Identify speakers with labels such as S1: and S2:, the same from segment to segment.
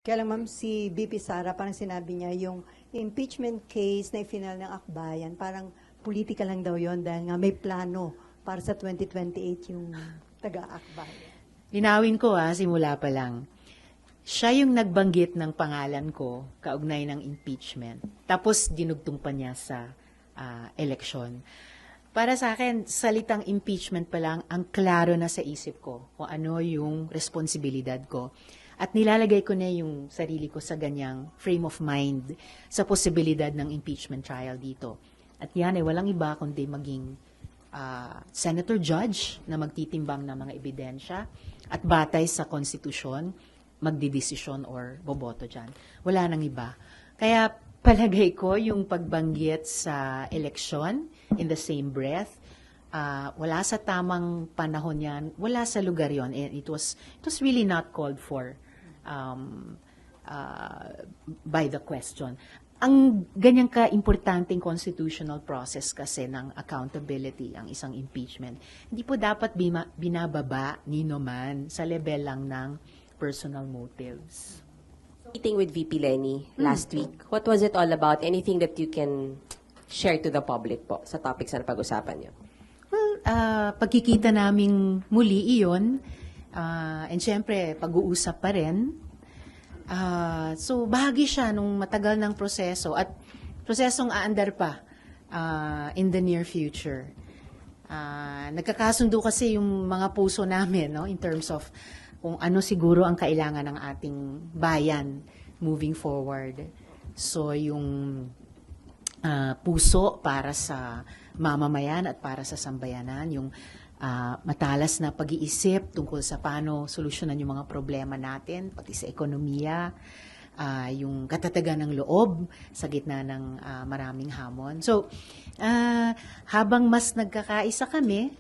S1: Kaya lang ma'am, si BP Sara, parang sinabi niya yung impeachment case na ifinal ng Akbayan, parang politika lang daw yon dahil nga may plano para sa 2028 yung taga-Akbayan.
S2: Linawin ko simula pa lang. Siya yung nagbanggit ng pangalan ko kaugnay ng impeachment. Tapos dinugtong pa niya sa eleksyon. Para sa akin, salitang impeachment pa lang, ang klaro na sa isip ko kung ano yung responsibilidad ko. At nilalagay ko na yung sarili ko sa ganyang frame of mind sa posibilidad ng impeachment trial dito. At yan ay walang iba kundi maging senator judge na magtitimbang ng mga ebidensya at batay sa konstitusyon, magdidesisyon or boboto dyan. Wala nang iba. Kaya palagay ko yung pagbanggit sa eleksyon in the same breath, wala sa tamang panahon yan, wala sa lugar yon, and it was really not called for by the question. Ang ganyang ka-importanting constitutional process kasi ng accountability, ang isang impeachment, hindi po dapat binababa ni man sa level lang ng personal motives.
S3: Meeting with VP Lenny last week, what was it all about? Anything that you can share to the public po sa topics na pag-usapan niyo?
S2: Well, pagkikita naming muli iyon, and syempre, pag-uusap pa rin. So, bahagi siya nung matagal ng proseso at prosesong aandar pa in the near future. Nagkakasundo kasi yung mga puso namin, no, in terms of kung ano siguro ang kailangan ng ating bayan moving forward. So, yung puso para sa mamamayan at para sa sambayanan, yung matalas na pag-iisip tungkol sa paano solusyonan yung mga problema natin, pati sa ekonomiya, yung katatagan ng loob sa gitna ng maraming hamon. So, habang mas nagkakaisa kami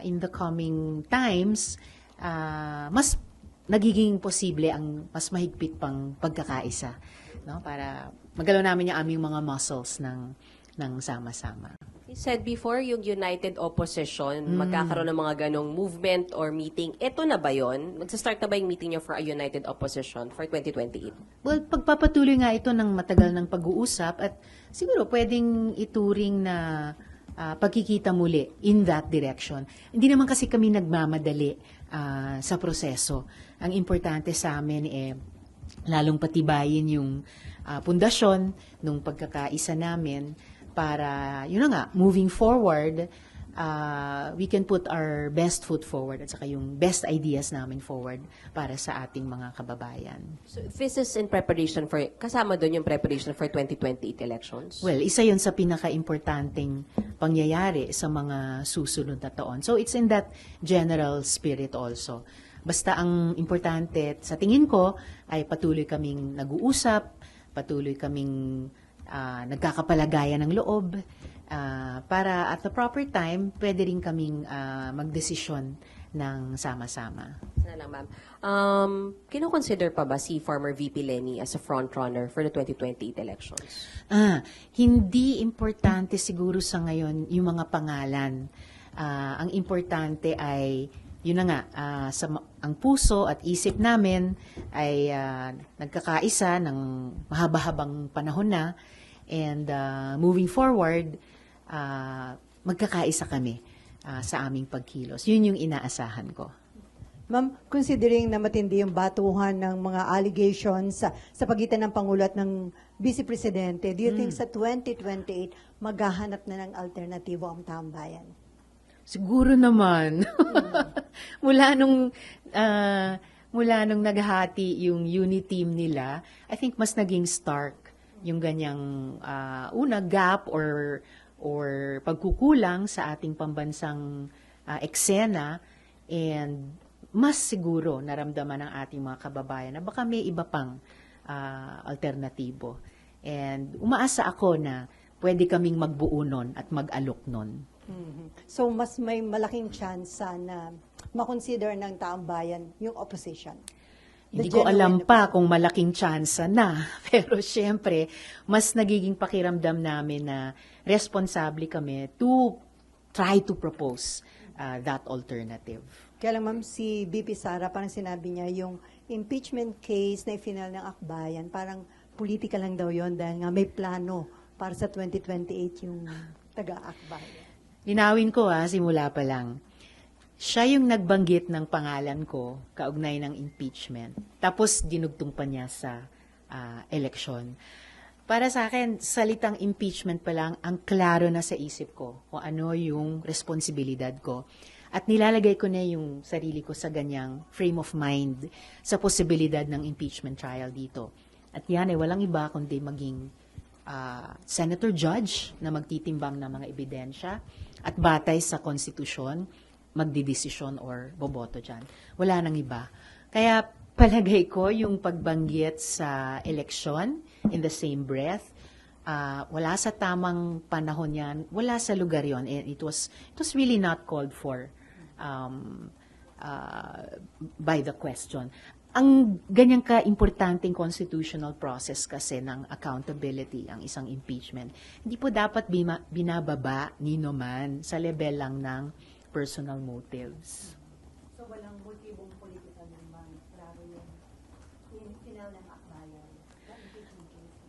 S2: in the coming times, mas nagiging posible ang mas mahigpit pang pagkakaisa, no? Para magalaw namin yung aming mga muscles ng sama-sama.
S3: You said before, yung united opposition, magkakaroon ng mga ganong movement or meeting. Ito na ba yun? Magsa-start na ba yung meeting niyo for a united opposition for 2028?
S2: Well, pagpapatuloy nga ito ng matagal ng pag-uusap at siguro pwedeng ituring na pagkikita muli in that direction. Hindi naman kasi kami nagmamadali sa proseso. Ang importante sa amin lalong patibayin yung pundasyon ng pagkakaisa namin para, yun na nga, moving forward, we can put our best foot forward at saka yung best ideas namin forward para sa ating mga kababayan.
S3: So, this is in preparation for, kasama doon yung preparation for 2028 elections?
S2: Well, isa yun sa pinaka-importanting pangyayari sa mga susunod na taon. So, it's in that general spirit also. Basta ang importante, sa tingin ko, ay patuloy kaming nag-uusap, patuloy kaming nagkakapalagayan ng loob, para at the proper time, pwede rin kaming magdesisyon ng sama-sama.
S3: Sana lang, ma'am. Kino-consider pa ba si former VP Lenny as a frontrunner for the 2028 elections?
S2: Hindi importante siguro sa ngayon yung mga pangalan. Ang importante ay, yun na nga, ang puso at isip namin ay nagkakaisa ng mahaba-habang panahon na, and moving forward, magkakaisa kami sa aming pagkilos. Yun yung inaasahan ko.
S1: Ma'am, considering na matindi yung batuhan ng mga allegations sa pagitan ng Pangulo at ng Vice Presidente, do you think sa 2028 maghahanap na ng alternatibo ang tambayan?
S2: Siguro naman. mula nung naghati yung unit team nila, I think mas naging stark yung ganyang gap or pagkukulang sa ating pambansang eksena, and mas siguro naramdaman ng ating mga kababayan na baka may iba pang alternatibo. And umaasa ako na pwede kaming magbuo nun at mag-alok nun.
S1: So, mas may malaking chance na makonsider ng taong bayan yung opposition.
S2: Hindi ko alam pa kung malaking tsansa na. Pero syempre, mas nagiging pakiramdam namin na responsable kami to try to propose that alternative.
S1: Kaya lang ma'am, si BP Sara, parang sinabi niya yung impeachment case na ifinal ng akbayan, parang politika lang daw yon dahil nga may plano para sa 2028 yung taga-akbayan.
S2: Linawin ko simula pa lang. Siya yung nagbanggit ng pangalan ko kaugnay ng impeachment. Tapos dinugtong pa niya sa eleksyon. Para sa akin, salitang impeachment pa lang, ang klaro na sa isip ko kung ano yung responsibilidad ko. At nilalagay ko na yung sarili ko sa ganyang frame of mind sa posibilidad ng impeachment trial dito. At yan ay walang iba kundi maging senator judge na magtitimbang ng mga ebidensya at batay sa konstitusyon, magdidesisyon or boboto dyan. Wala nang iba. Kaya palagay ko yung pagbanggit sa eleksyon in the same breath, wala sa tamang panahon yan, wala sa lugar yon. It was really not called for by the question. Ang ganyang ka-importanting constitutional process kasi ng accountability, ang isang impeachment, hindi po dapat binababa ni man sa level lang ng personal motives.
S1: So walang motibong political naman, klaro yung final ng akbayan.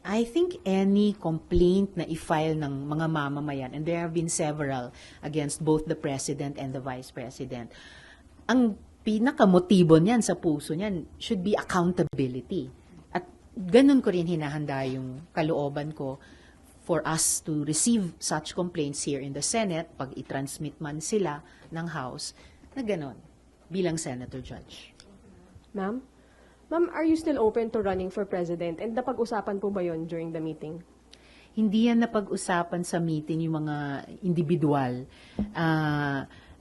S2: I think any complaint na i-file ng mga mamamayan, and there have been several against both the President and the Vice President, ang pinakamotibo niyan sa puso niyan should be accountability. At ganun ko rin hinahanda yung kalooban ko for us to receive such complaints here in the Senate, pag i-transmit man sila ng House, na ganun, bilang Senator Judge.
S4: Ma'am? Ma'am, are you still open to running for president? And napag-usapan po ba yon during the meeting?
S2: Hindi yan napag-usapan sa meeting yung mga individual.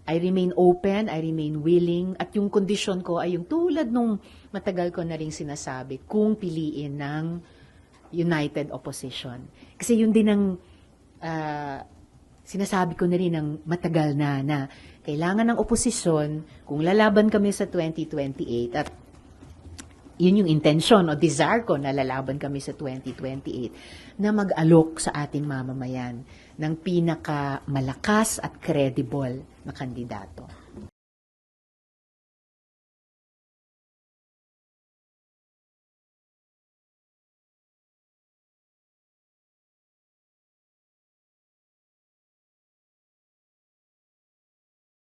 S2: I remain open, I remain willing, at yung kondisyon ko ay yung tulad nung matagal ko na rin sinasabi, kung piliin ng united opposition. Kasi yun din ang sinasabi ko na rin ng matagal na kailangan ng oposisyon kung lalaban kami sa 2028 at yun yung intention o desire ko na lalaban kami sa 2028 na mag-alok sa ating mamamayan ng pinaka malakas at credible na kandidato.